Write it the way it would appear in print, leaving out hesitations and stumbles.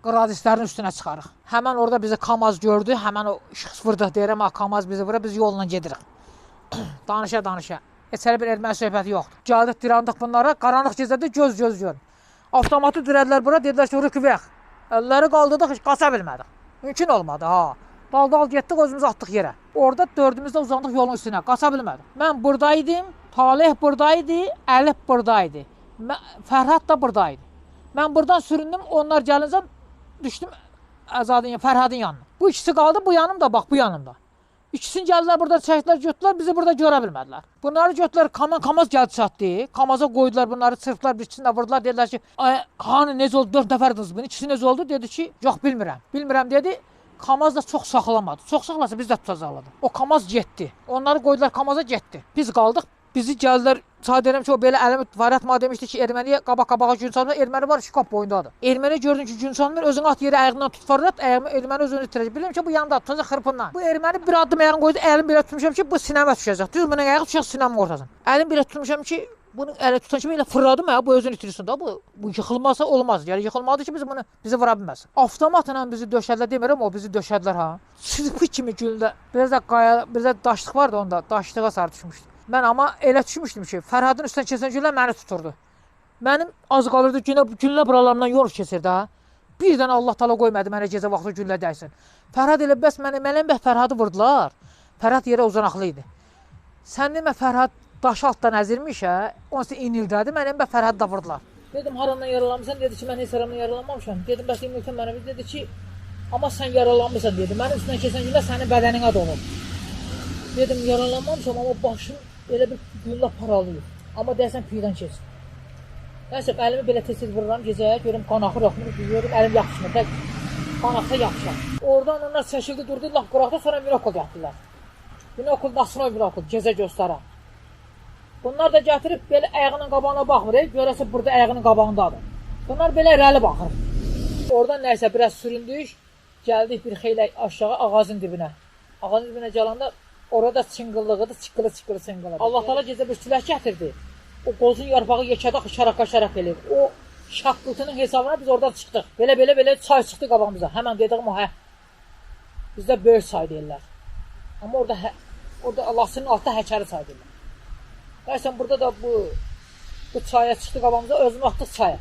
qradislərin üstünə çıxarıq. Həmən orada bizi Kamaz gördü, həmən o şıxs vurdıq deyirəm, Kamaz bizi vurur, biz yolla gedirik. Danışa. Heç bir erməni söhbəti yoxdur. Gəldik, dirandıq bunlara, qaranlıq gecədə göz gör. Avtomatı dirədilər bura, dedilər ki, rüküvək. Əlləri qaldırdıq, heç qaça bilmədik. Mümkün olmadı, ha. Dal getdik, özümüzü atdıq yerə. Orada dördümüzdə uzandıq yolun üstünə, qaça bilmədik. Mən buradaydım, Talih buradaydı, Əlif buradaydı. Fərhad da buradaydı. Mən buradan süründüm, onlar gəlincə düşdüm Fərhadın yanına. Bu ikisi qaldı, bu yanımda, bax, bu yanımda. İkisini gəldilər, burada çəkdilər, götdülər, bizi burada görə bilmədilər. Bunları götdülər, Kamaz gəldi çatdı. Kamaza qoydular, bunları çırpdılar, bir ikisini də vurdular. Dedilər ki, hani necə oldu, 4 nəfərdiniz bunu. İkisi necə oldu? Dedi ki, yox, bilmirəm. Bilmirəm dedi. Kamaz da çox saxlamadı. Çox saxlasa biz də tutacaqladı. O Kamaz getdi. Onları qoydular, Kamaza getdi. Biz qaldıq. Bizi gəldilər, sadəcə deyirəm ki, o belə Əlim Fərhad mənə demişdi ki, erməniyə qabağa gün salmır. Erməni var, şikap boyundadır. Erməni gördün ki, gün salmır, özünü at yeri ayağından tut Fərhad, erməni özünü itirəcək. Bilirəm ki, bu yanında tutacaq xırpından. Bu erməni bir addım ayağını qoydu, əlim belə tutmuşam ki, bu sinəmə düşəcək. Düz bunun ayağı düşəcək sinəmin ortasına. Əlim belə tutmuşam ki, bunu ələ tutan kimi elə fırladım, bu özünü itirsin da. Bu yıxılmasa olmaz. Yəni yıxılmadı ki, bizi vura bilməsin. Avtomatla bizi döşədilər demirəm, o bizi döşədilər ha. Sirpi kimi güldə. Biraz da qaya, biraz da daşlıq vardı onda, daşlığa sarı düşmüşdü. Mən amma elə düşmüşdüm ki, Fərhadın üstündən keçən güllə məni tuturdu. Mənim az qalırdı, güllə buralarından yol keçirdi ha. Birdən Allah Taala qoymadı mənə gecə vaxtı güllə dəysin. Fərhad elə bəs mənə Fərhadı vurdular. Fərhad yerə uzanaqlı idi. Sən demə Fərhad daş altdan əzilmiş hə, onsuz inildədi, mənə Fərhadı da vurdular. Dedim harandan yaralanmısan? Dedi ki, mən heç harandan yaralanmamışam. Dedim bəs İmülkən mənə dedi ki, amma sən yaralanmısan dedi. Mənim üstündən keçən güllə sənin bədəninə dolub. Dedim yaralanmamışam, amma başım elə bir güllə paralıyır. Amma deyəsən piydən keçsin. Nəysə, əlimi belə tez-tez vururam gecəyə, görüm qan axır, görüm əlim yapışmır, tək qan axsa yapışar. Oradan onlar çəkildi, durdu, laf quraqda, sonra Minokul gətirdilər. Minokul, Nasinoy Minokul, gecə göstərə. Bunlar da gətirib belə ayağının qabağına baxmır, görəsə burada ayağının qabağındadır. Bunlar belə irəli baxır. Oradan nəysə, biraz süründük, gəldik bir xeyli aşağı ağacın dibinə. Ağacın dibinə gəlanda orada çıngıllığıdır, çıqqılı çıngılı. Allah Taala gecə bir külək gətirdi. O qozun yarpağı yekədə xışaraq eləyir. O şaqqıltının hesabına biz oradan çıxdıq. Belə çay çıxdı qabağımıza. Həmən dediyim o bizdə böyük çay deyirlər. Amma orada Allahsının altında həkəri çay deyirlər. Nəysə burada da bu çaya çıxdı qabağımıza, özümü atdıq çaya.